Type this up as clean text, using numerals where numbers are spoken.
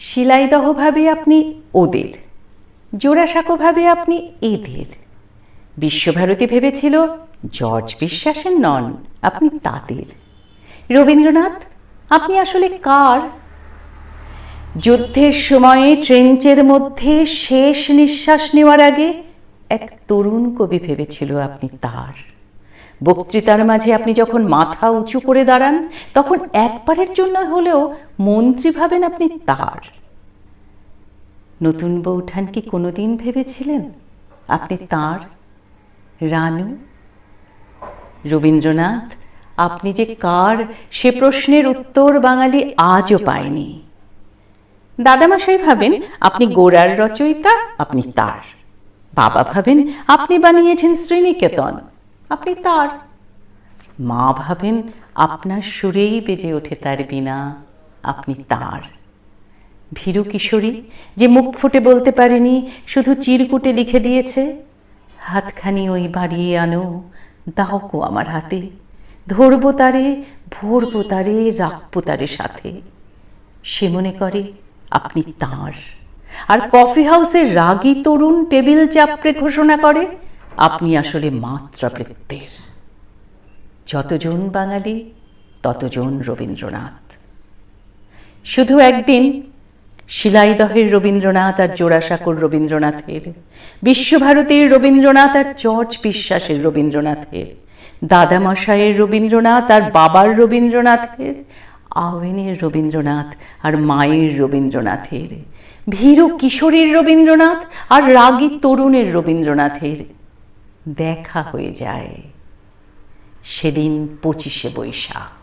শিলাইদহ ভাবে আপনি ওদের, জোড়াসাঁকো ভাবে আপনি এদের। বিশ্বভারতী ভেবেছিল জর্জ বিশ্বাসের নন, আপনি তাদের। রবীন্দ্রনাথ, আপনি আসলে কার? যুদ্ধের সময়ে ট্রেঞ্চের মধ্যে শেষ নিঃশ্বাস নেওয়ার আগে এক তরুণ কবি ভেবেছিল আপনি তার। বক্তৃতার মাঝে আপনি যখন মাথা উঁচু করে দাঁড়ান, তখন একবারের জন্য হলেও মন্ত্রী ভাবেন আপনি তার। নতুন বৌঠান কি কোনোদিন ভেবেছিলেন আপনি তার? রানু, রবীন্দ্রনাথ, আপনি যে কার সে প্রশ্নের উত্তর বাঙালি আজও পায়নি। দাদামশাই ভাবেন আপনি গোরার রচয়িতা, আপনি তার। বাবা ভাবেন আপনি বানিয়েছেন শ্রীনিকেতন, আপনি তার। মা ভাবেন আপনার সুরেই বেজে ওঠে তার বীণা, আপনি তার। ভীরু কিশোরী যে মুখ ফুটে বলতে পারেনি, শুধু চিরকুটে লিখে দিয়েছে, হাতখানি ওই বাড়িয়ে আনো, দাও গো আমার হাতে, ধরবো তারে, ভরবো তারে, রাখবো তারে সাথে। সে মনে করে আপনি তাঁর। আর কফি হাউসের রাগী তরুণ টেবিল চাপড়ে ঘোষণা করে আপনি আসলে মাত্রাবৃত্তের। যতজন বাঙালি ততজন রবীন্দ্রনাথ। শুধু একদিন শিলাইদহের রবীন্দ্রনাথ আর জোড়াসাঁকোর রবীন্দ্রনাথের, বিশ্বভারতীর রবীন্দ্রনাথ আর জর্জ বিশ্বাসের রবীন্দ্রনাথের, দাদামশাইয়ের রবীন্দ্রনাথ আর বাবার রবীন্দ্রনাথের, আওয়েনের রবীন্দ্রনাথ আর মায়ের রবীন্দ্রনাথের, ভীরু কিশোরীর রবীন্দ্রনাথ আর রাগী তরুণের রবীন্দ্রনাথের দেখা হয়ে যায় সেদিন 25শে বৈশাখ।